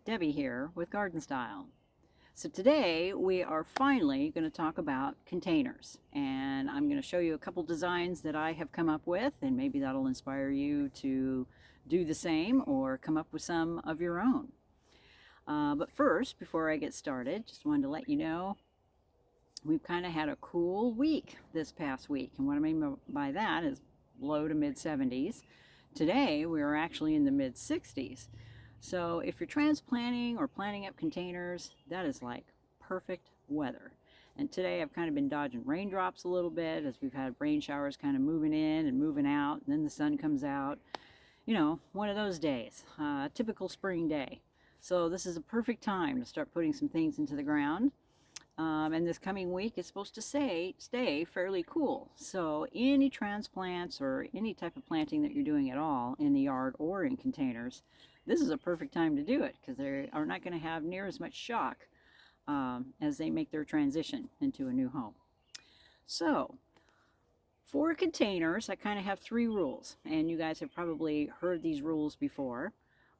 Debbie here with Garden Style. So today we are finally going to talk about containers, and I'm going to show you a couple designs that I have come up with, and maybe that'll inspire you to do the same or come up with some of your own. But first, before I get started, just wanted to let you know we've kind of had a cool week this past week, and what I mean by that is low to mid 70s. Today we are actually in the mid 60s. So if you're transplanting or planting up containers, that is like perfect weather. And today I've kind of been dodging raindrops a little bit as we've had rain showers kind of moving in and moving out, and then the sun comes out. You know, one of those days, typical spring day. So this is a perfect time to start putting some things into the ground. And this coming week is supposed to stay fairly cool. So any transplants or any type of planting that you're doing at all in the yard or in containers, this is a perfect time to do it because they are not going to have near as much shock as they make their transition into a new home. So for containers, I kind of have three rules, and you guys have probably heard these rules before.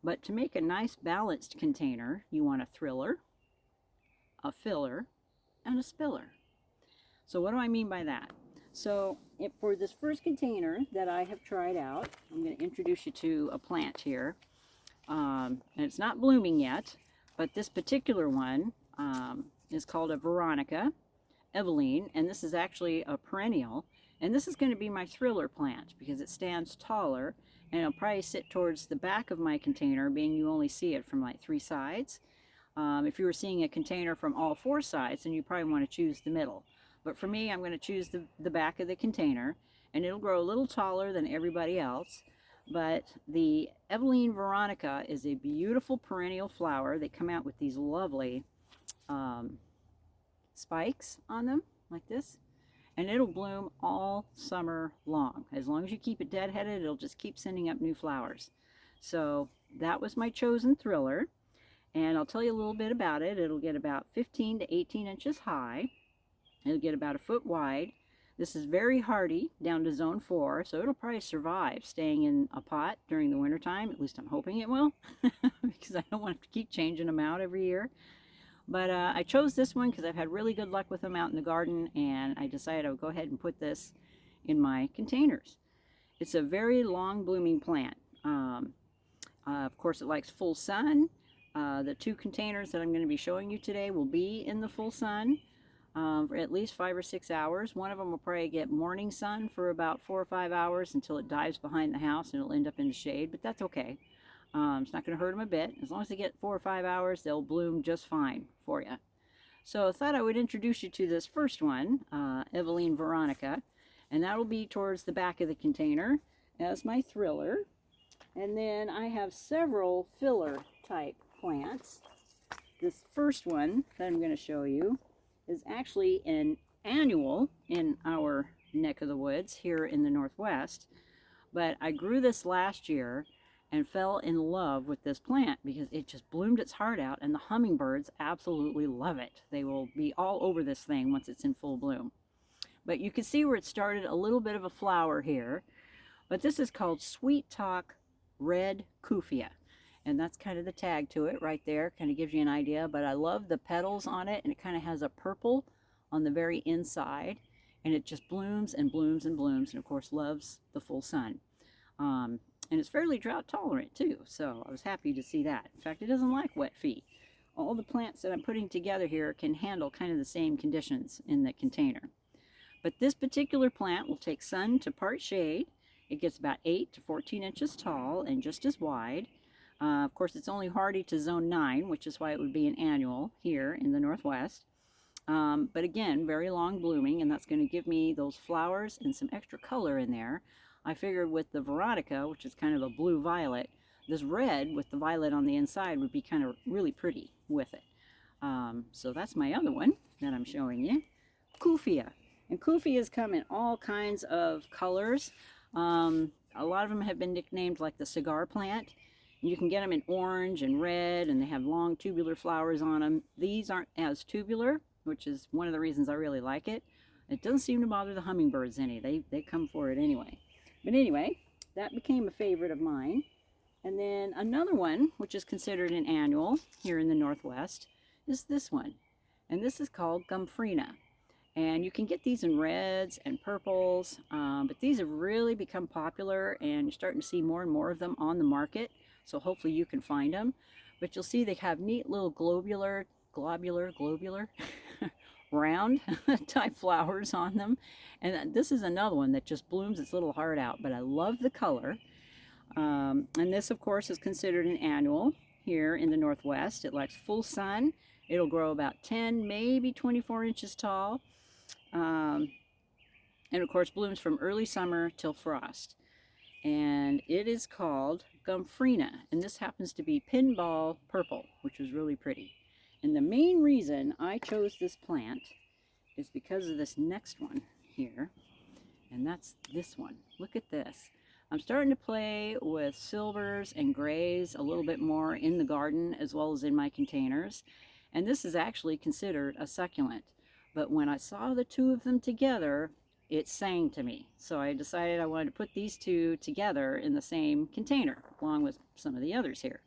But to make a nice balanced container, you want a thriller, a filler, and a spiller. So what do I mean by that? So for this first container that I have tried out, I'm going to introduce you to a plant here. And it's not blooming yet, but this particular one is called a Veronica Eveline, and this is actually a perennial, and this is going to be my thriller plant because it stands taller, and it'll probably sit towards the back of my container, being you only see it from like three sides. If you were seeing a container from all four sides, then you probably want to choose the middle. But for me, I'm going to choose the back of the container, and it'll grow a little taller than everybody else. But the Eveline Veronica is a beautiful perennial flower. They come out with these lovely spikes on them, like this. And it'll bloom all summer long. As long as you keep it deadheaded, it'll just keep sending up new flowers. So that was my chosen thriller. And I'll tell you a little bit about it. It'll get about 15 to 18 inches high. It'll get about a foot wide. This is very hardy down to zone 4, so it'll probably survive staying in a pot during the wintertime. At least I'm hoping it will, because I don't want to keep changing them out every year. But I chose this one because I've had really good luck with them out in the garden, and I decided I would go ahead and put this in my containers. It's a very long blooming plant. Of course, it likes full sun. The two containers that I'm going to be showing you today will be in the full sun. For at least 5 or 6 hours. One of them will probably get morning sun for about 4 or 5 hours until it dives behind the house and it'll end up in the shade, but that's okay. It's not going to hurt them a bit. As long as they get 4 or 5 hours, they'll bloom just fine for you. So I thought I would introduce you to this first one, Eveline Veronica, and that will be towards the back of the container as my thriller. And then I have several filler type plants. This first one that I'm going to show you is actually an annual in our neck of the woods here in the Northwest, but I grew this last year and fell in love with this plant because it just bloomed its heart out, and the hummingbirds absolutely love it. They will be all over this thing once it's in full bloom. But you can see where it started a little bit of a flower here, but this is called Sweet Talk Red Cuphea. And that's kind of the tag to it right there. Kind of gives you an idea. But I love the petals on it. And it kind of has a purple on the very inside. And it just blooms and blooms and blooms. And of course loves the full sun. And it's fairly drought tolerant too. So I was happy to see that. In fact, it doesn't like wet feet. All the plants that I'm putting together here can handle kind of the same conditions in the container. But this particular plant will take sun to part shade. It gets about 8 to 14 inches tall and just as wide. Of course, it's only hardy to zone 9, which is why it would be an annual here in the Northwest. But again, very long blooming, and that's going to give me those flowers and some extra color in there. I figured with the Veronica, which is kind of a blue-violet, this red with the violet on the inside would be kind of really pretty with it. So that's my other one that I'm showing you, Cuphea. And Cupheas come in all kinds of colors. A lot of them have been nicknamed like the cigar plant. You can get them in orange and red, and they have long tubular flowers on them. These aren't as tubular, which is one of the reasons I really like it. It doesn't seem to bother the hummingbirds any. They come for it anyway. But anyway, that became a favorite of mine. And then another one, which is considered an annual here in the Northwest, is this one. And this is called Gomphrena. And you can get these in reds and purples, but these have really become popular, and you're starting to see more and more of them on the market. So hopefully you can find them. But you'll see they have neat little globular, round type flowers on them. And this is another one that just blooms its little heart out, but I love the color. And this, of course, is considered an annual here in the Northwest. It likes full sun. It'll grow about 10, maybe 24 inches tall. And of course, blooms from early summer till frost. And it is called Gomphrena. And this happens to be Pinball purple, which is really pretty. And the main reason I chose this plant is because of this next one here. And that's this one. Look at this. I'm starting to play with silvers and grays a little bit more in the garden as well as in my containers. And this is actually considered a succulent. But when I saw the two of them together, it sang to me. So I decided I wanted to put these two together in the same container, along with some of the others here.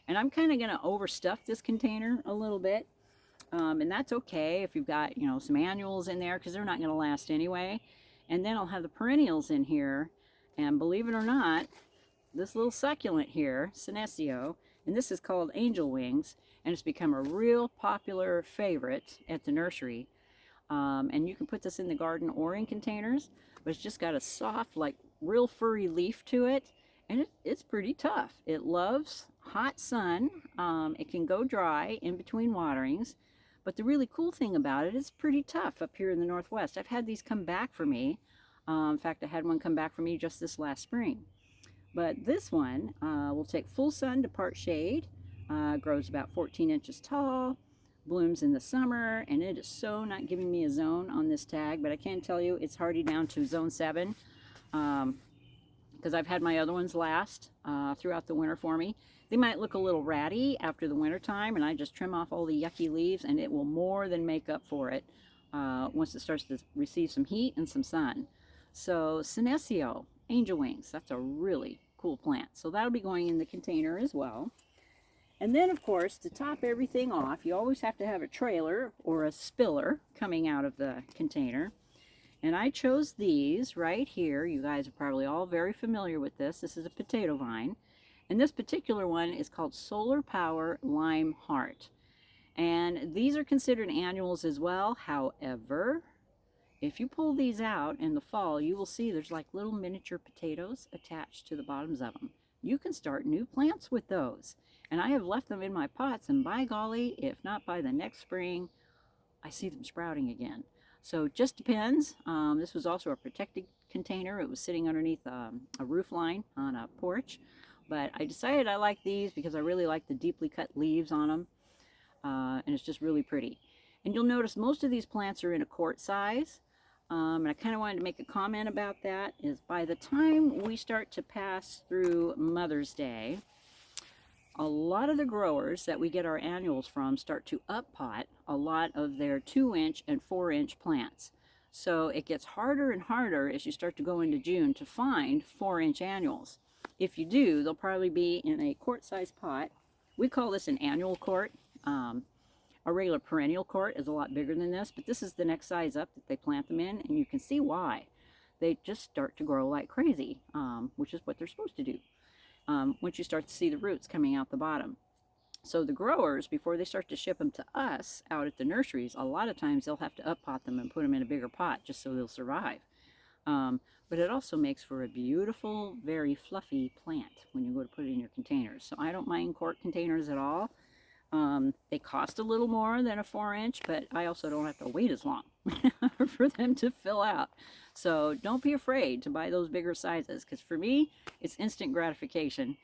And I'm kind of going to overstuff this container a little bit. And that's okay if you've got, you know, some annuals in there, because they're not going to last anyway. And then I'll have the perennials in here. And believe it or not, this little succulent here, Senecio, and this is called angel wings, and it's become a real popular favorite at the nursery. And you can put this in the garden or in containers, but it's just got a soft, like real furry leaf to it, and it's pretty tough. It loves hot sun. It can go dry in between waterings, but the really cool thing about it is pretty tough up here in the Northwest. I've had these come back for me. In fact, I had one come back for me just this last spring. But this one will take full sun to part shade, grows about 14 inches tall, blooms in the summer, and it is so not giving me a zone on this tag, but I can tell you it's hardy down to zone 7, because I've had my other ones last throughout the winter for me. They might look a little ratty after the winter time, and I just trim off all the yucky leaves, and it will more than make up for it once it starts to receive some heat and some sun. So Senecio, angel wings, that's a really cool plant. So that'll be going in the container as well. And then, of course, to top everything off, you always have to have a trailer or a spiller coming out of the container. And I chose these right here. You guys are probably all very familiar with this. This is a potato vine. And this particular one is called Solar Power Lime Heart. And these are considered annuals as well. However, if you pull these out in the fall, you will see there's like little miniature potatoes attached to the bottoms of them. You can start new plants with those. And I have left them in my pots, and by golly, if not by the next spring, I see them sprouting again. So it just depends. This was also a protected container. It was sitting underneath a roof line on a porch. But I decided I like these because I really like the deeply cut leaves on them. And it's just really pretty. And you'll notice most of these plants are in a quart size. And I kind of wanted to make a comment about that, is by the time we start to pass through Mother's Day, a lot of the growers that we get our annuals from start to up-pot a lot of their 2-inch and 4-inch plants. So it gets harder and harder as you start to go into June to find 4-inch annuals. If you do, they'll probably be in a quart-sized pot. We call this an annual quart. A regular perennial quart is a lot bigger than this, but this is the next size up that they plant them in, and you can see why. They just start to grow like crazy, which is what they're supposed to do. Once you start to see the roots coming out the bottom. So the growers, before they start to ship them to us out at the nurseries, a lot of times they'll have to up-pot them and put them in a bigger pot just so they'll survive. But it also makes for a beautiful, very fluffy plant when you go to put it in your containers. So I don't mind quart containers at all. They cost a little more than a 4-inch, but I also don't have to wait as long for them to fill out. So don't be afraid to buy those bigger sizes, because for me, it's instant gratification.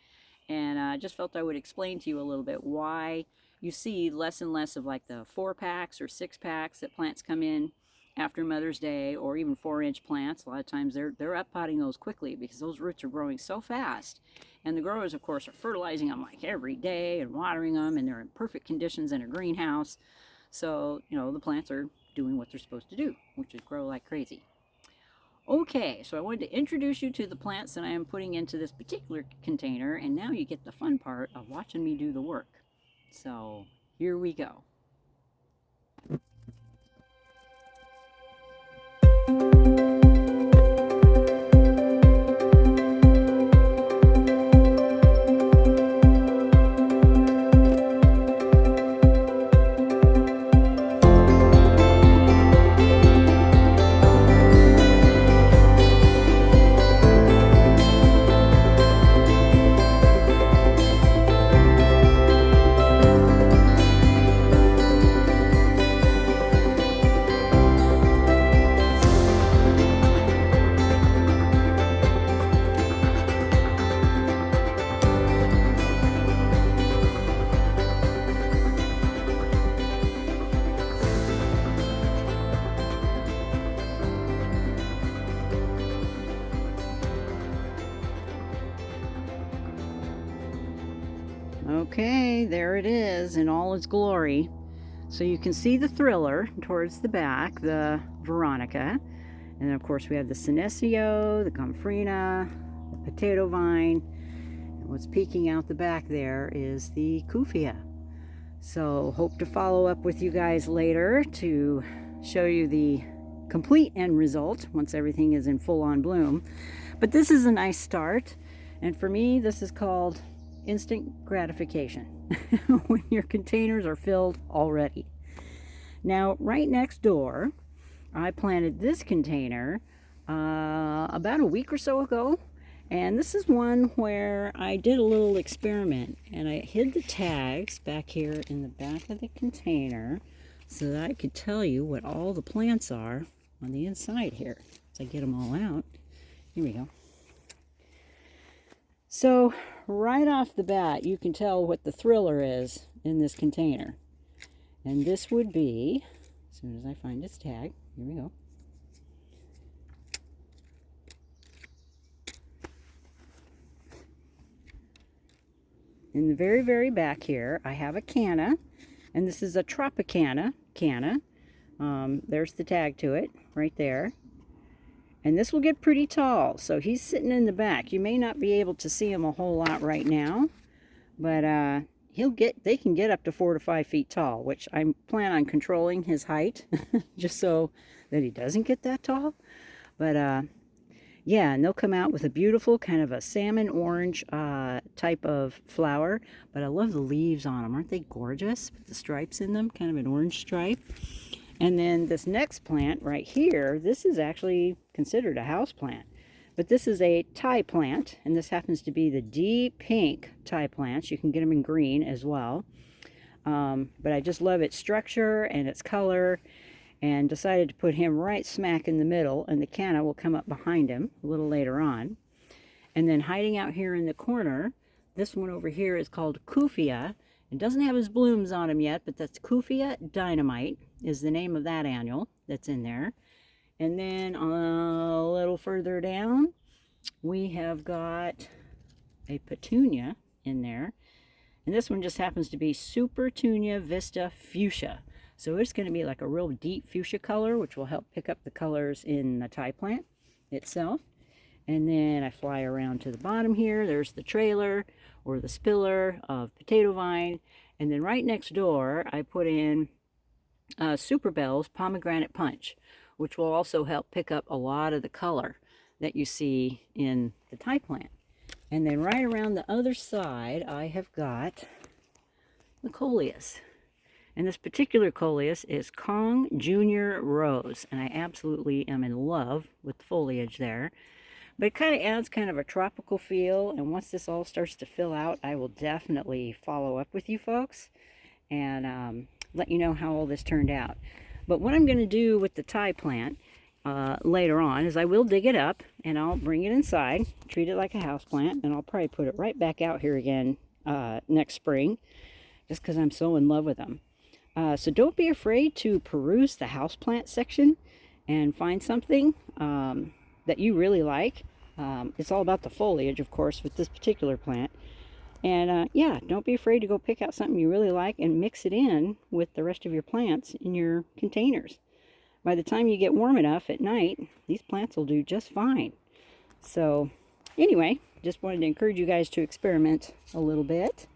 And I just felt I would explain to you a little bit why you see less and less of like the 4-packs or 6-packs that plants come in after Mother's Day, or even 4-inch plants. A lot of times they're up-potting those quickly because those roots are growing so fast. And the growers, of course, are fertilizing them like every day and watering them, and they're in perfect conditions in a greenhouse. So, you know, the plants are doing what they're supposed to do, which is grow like crazy. Okay, so I wanted to introduce you to the plants that I am putting into this particular container, and now you get the fun part of watching me do the work. So here we go. Okay, there it is in all its glory. So you can see the thriller towards the back, the Veronica. And of course we have the Senecio, the Gomphrena, the potato vine. And what's peeking out the back there is the Cuphea. So hope to follow up with you guys later to show you the complete end result once everything is in full-on bloom. But this is a nice start. And for me, this is called instant gratification when your containers are filled already. Now, right next door, I planted this container about a week or so ago, and this is one where I did a little experiment, and I hid the tags back here in the back of the container so that I could tell you what all the plants are on the inside here. So I get them all out. Here we go. So right off the bat, you can tell what the thriller is in this container. And this would be, as soon as I find its tag, here we go. In the very, very back here, I have a Canna, and this is a Tropicana Canna. There's the tag to it, right there. And this will get pretty tall, so he's sitting in the back. You may not be able to see him a whole lot right now, but they can get up to 4 to 5 feet tall, which I plan on controlling his height, just so that he doesn't get that tall. But yeah, and they'll come out with a beautiful kind of a salmon orange type of flower. But I love the leaves on them. Aren't they gorgeous? With the stripes in them, kind of an orange stripe. And then this next plant right here, this is actually considered a house plant. But this is a Thai plant, and this happens to be the deep pink Thai plants. You can get them in green as well. But I just love its structure and its color, and decided to put him right smack in the middle, and the Canna will come up behind him a little later on. And then hiding out here in the corner, this one over here is called Cuphea. It doesn't have his blooms on him yet, but that's Cuphea Dynamite is the name of that annual that's in there. And then a little further down, we have got a Petunia in there. And this one just happens to be Supertunia Vista Fuchsia. So it's going to be like a real deep fuchsia color, which will help pick up the colors in the Thai plant itself. And then I fly around to the bottom here. There's the trailer or the spiller of potato vine. And then right next door, I put in Superbells Pomegranate Punch, which will also help pick up a lot of the color that you see in the Thai plant. And then right around the other side, I have got the Coleus. And this particular Coleus is Kong Junior Rose. And I absolutely am in love with the foliage there. But it kind of adds kind of a tropical feel, and once this all starts to fill out, I will definitely follow up with you folks and let you know how all this turned out. But what I'm going to do with the Thai plant later on is I will dig it up, and I'll bring it inside, treat it like a house plant, and I'll probably put it right back out here again next spring, just because I'm so in love with them. So don't be afraid to peruse the houseplant section and find something that you really like. It's all about the foliage, of course, with this particular plant. And yeah, don't be afraid to go pick out something you really like and mix it in with the rest of your plants in your containers. by the time you get warm enough at night, these plants will do just fine. So anyway, just wanted to encourage you guys to experiment a little bit.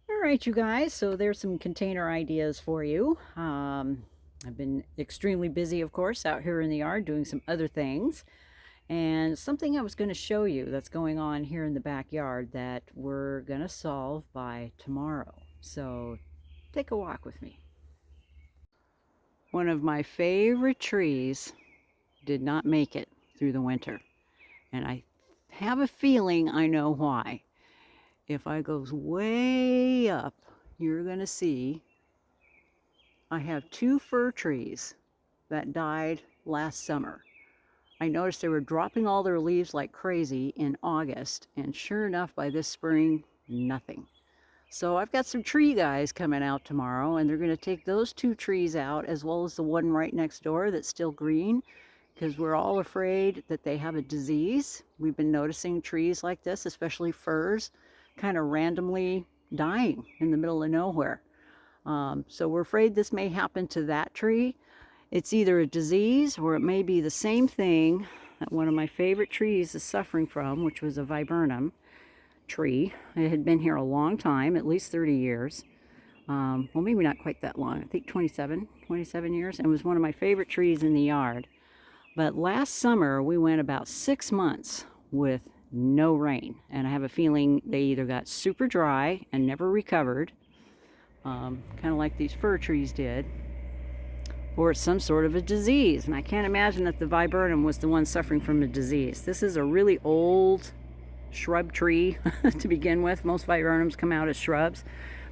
All right, you guys, so there's some container ideas for you. I've been extremely busy, of course, out here in the yard doing some other things. And something I was going to show you that's going on here in the backyard that we're going to solve by tomorrow. So take a walk with me. One of my favorite trees did not make it through the winter. And I have a feeling I know why. If I go way up, you're going to see I have 2 fir trees that died last summer. I noticed they were dropping all their leaves like crazy in August, and sure enough, by this spring, nothing. So I've got some tree guys coming out tomorrow, and they're going to take those 2 trees out, as well as the one right next door that's still green, because we're all afraid that they have a disease. We've been noticing trees like this, especially firs, kind of randomly dying in the middle of nowhere. So we're afraid this may happen to that tree. It's either a disease or it may be the same thing that one of my favorite trees is suffering from, which was a viburnum tree. It had been here a long time, at least 30 years. Well, maybe not quite that long. I think 27 years. And it was one of my favorite trees in the yard. But last summer, we went about 6 months with no rain. And I have a feeling they either got super dry and never recovered, kind of like these fir trees did, or it's some sort of a disease. And I can't imagine that the viburnum was the one suffering from a disease. This is a really old shrub tree to begin with. Most viburnums come out as shrubs,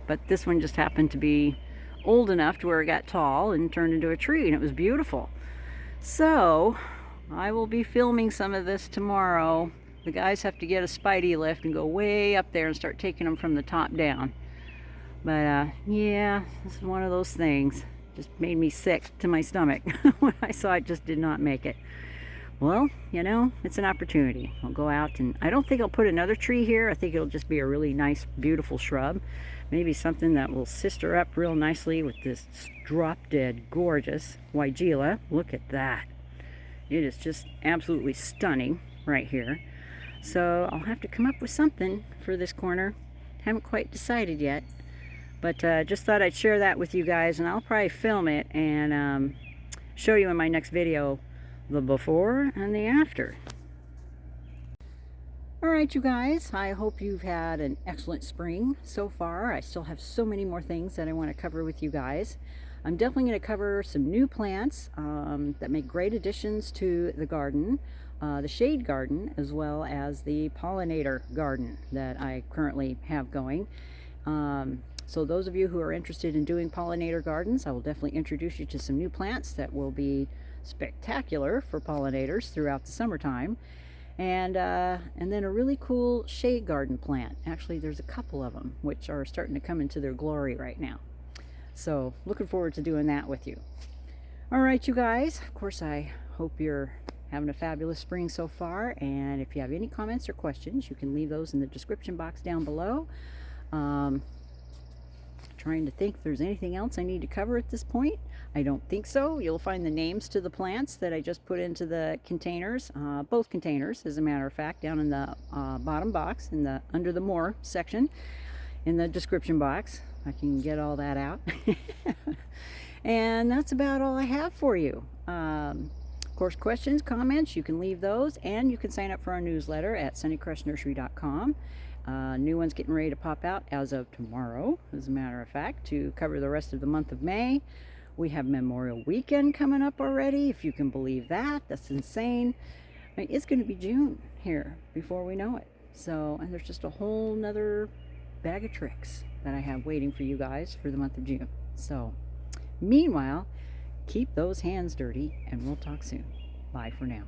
but this one just happened to be old enough to where it got tall and turned into a tree, and it was beautiful. So I will be filming some of this tomorrow. The guys have to get a spidey lift and go way up there and start taking them from the top down. But yeah, this is one of those things. Just made me sick to my stomach when I saw it just did not make it. Well, you know, it's an opportunity. I'll go out, and I don't think I'll put another tree here. I think it'll just be a really nice, beautiful shrub. Maybe something that will sister up real nicely with this drop-dead, gorgeous Weigela. Look at that. It is just absolutely stunning right here. So I'll have to come up with something for this corner. Haven't quite decided yet. But just thought I'd share that with you guys, and I'll probably film it and show you in my next video the before and the after. Alright, you guys, I hope you've had an excellent spring so far. I still have so many more things that I want to cover with you guys. I'm definitely going to cover some new plants that make great additions to the garden, the shade garden, as well as the pollinator garden that I currently have going. So those of you who are interested in doing pollinator gardens, I will definitely introduce you to some new plants that will be spectacular for pollinators throughout the summertime. And then a really cool shade garden plant. Actually, there's a couple of them which are starting to come into their glory right now. So looking forward to doing that with you. All right, you guys, of course, I hope you're having a fabulous spring so far. And if you have any comments or questions, you can leave those in the description box down below. Trying to think if there's anything else I need to cover at this point. I don't think so. You'll find the names to the plants that I just put into the containers, both containers, as a matter of fact, down in the bottom box, in the under the more section, in the description box. I can get all that out. And that's about all I have for you. Of course, questions, comments, you can leave those, and you can sign up for our newsletter at sunnycrestnursery.com. New one's getting ready to pop out as of tomorrow, as a matter of fact, to cover the rest of the month of May. We have Memorial Weekend coming up already, if you can believe that. That's insane. I mean, it's going to be June here before we know it. So, and there's just a whole nother bag of tricks that I have waiting for you guys for the month of June. So, meanwhile, keep those hands dirty, and we'll talk soon. Bye for now.